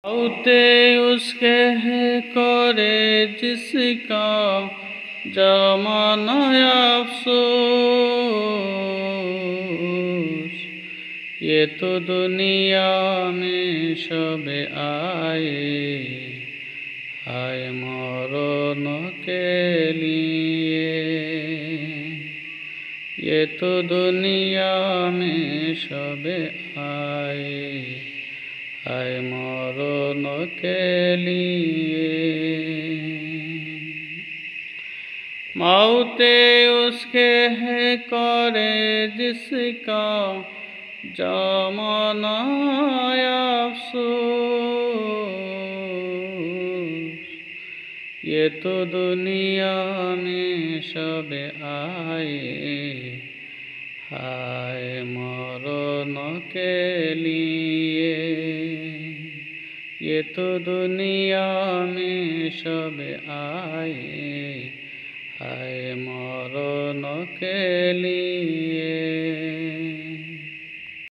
होते उसके है करे जिसका जमाना अफसोस। ये तो दुनिया में सब आए आए मरण के लिए। ये तो दुनिया में सब आए आए मरण के लिए। मौते उसके है करे जिसका जमाना अफसोस। ये तो दुनिया में सब आए आए मरण के लिए। ये तो दुनिया में सब आए आए मरण के लिए।